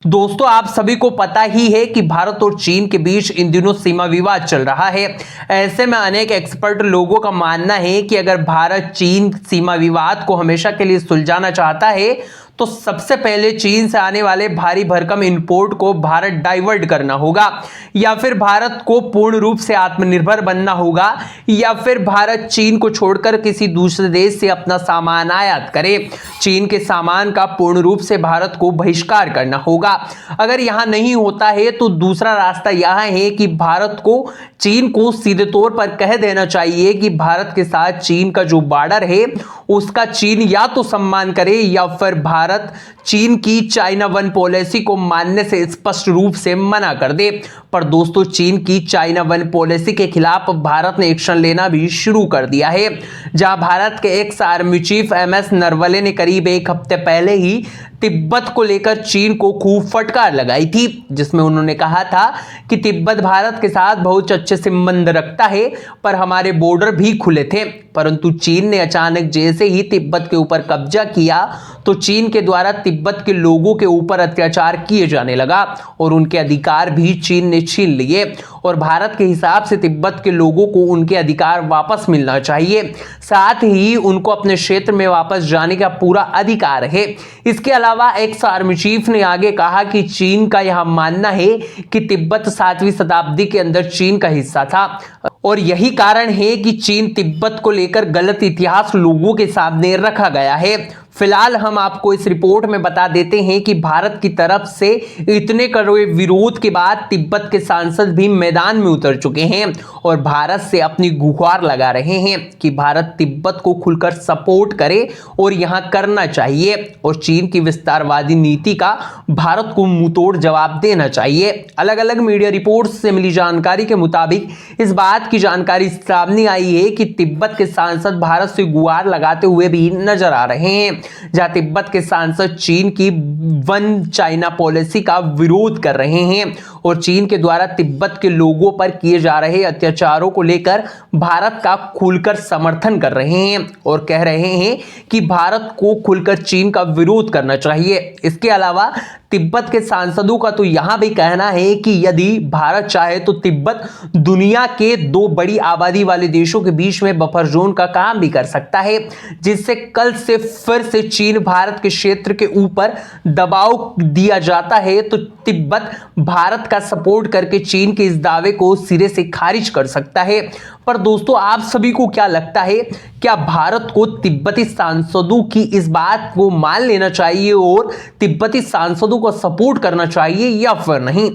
दोस्तों, आप सभी को पता ही है कि भारत और चीन के बीच इन दिनों सीमा विवाद चल रहा है। ऐसे में अनेक एक्सपर्ट लोगों का मानना है कि अगर भारत चीन सीमा विवाद को हमेशा के लिए सुलझाना चाहता है तो सबसे पहले चीन से आने वाले भारी भरकम इंपोर्ट को भारत डाइवर्ट करना होगा, या फिर भारत को पूर्ण रूप से आत्मनिर्भर बनना होगा, या फिर भारत चीन को छोड़कर किसी दूसरे देश से अपना सामान आयात करे। चीन के सामान का पूर्ण रूप से भारत को बहिष्कार करना होगा। अगर यहां नहीं होता है तो दूसरा रास्ता यह है कि भारत को चीन को सीधे तौर पर कह देना चाहिए कि भारत के साथ चीन का जो बॉर्डर है उसका चीन या तो सम्मान करे, या फिर भारत चीन की चाइना वन पॉलिसी को मानने से स्पष्ट रूप से मना कर दे। पर दोस्तों, चीन की चाइना वन पॉलिसी के खिलाफ भारत ने एक्शन लेना भी शुरू कर दिया है। जहां भारत के ex army chief MS Naravane ने करीब एक हफ्ते पहले ही तिब्बत को लेकर चीन को खूब फटकार लगाई थी, जिसमें उन्होंने कहा था कि तिब्बत भारत के साथ बहुत अच्छे संबंध रखता है, पर हमारे बॉर्डर भी खुले थे। परंतु चीन ने अचानक जैसे ही तिब्बत के ऊपर कब्जा किया तो चीन के द्वारा तिब्बत के लोगों के ऊपर अत्याचार किए जाने लगा और उनके अधिकार भी चीन ने छीन लिए। और भारत के हिसाब से तिब्बत के लोगों को उनके अधिकार वापस मिलना चाहिए, साथ ही उनको अपने क्षेत्र में वापस जाने का पूरा अधिकार है। इसके अलावा एक्स आर्मी चीफ ने आगे कहा कि चीन का यह मानना है कि तिब्बत 7वीं शताब्दी के अंदर चीन का हिस्सा था और यही कारण है कि चीन तिब्बत को लेकर गलत इतिहास लोगों के सामने रखा गया है। फिलहाल हम आपको इस रिपोर्ट में बता देते हैं कि भारत की तरफ से इतने कड़वे विरोध के बाद तिब्बत के सांसद भी मैदान में उतर चुके हैं और भारत से अपनी गुहार लगा रहे हैं कि भारत तिब्बत को खुलकर सपोर्ट करे और यहां करना चाहिए, और चीन की विस्तारवादी नीति का भारत को मुंहतोड़ जवाब देना चाहिए। अलग अलग मीडिया रिपोर्ट्स से मिली जानकारी के मुताबिक इस बात की जानकारी सामने आई है कि तिब्बत के सांसद भारत से गुहार लगाते हुए भी नजर आ रहे हैं। जहां तिब्बत के सांसद चीन की वन चाइना पॉलिसी का विरोध कर रहे हैं और चीन के द्वारा तिब्बत के लोगों पर किए जा रहे अत्याचारों को लेकर भारत का खुलकर समर्थन कर रहे हैं और कह रहे हैं कि भारत को खुलकर चीन का विरोध करना चाहिए। इसके अलावा तिब्बत के सांसदों का तो यहां भी कहना है कि यदि भारत चाहे तो तिब्बत दुनिया के 2 बड़ी आबादी वाले देशों के बीच में बफर जोन का काम भी कर सकता है, जिससे कल से फिर से चीन भारत के क्षेत्र के ऊपर दबाव दिया जाता है तो तिब्बत भारत का सपोर्ट करके चीन के इस दावे को सिरे से खारिज कर सकता है। पर दोस्तों, आप सभी को क्या लगता है, क्या भारत को तिब्बती सांसदों की इस बात को मान लेना चाहिए और तिब्बती सांसदों को सपोर्ट करना चाहिए या फिर नहीं?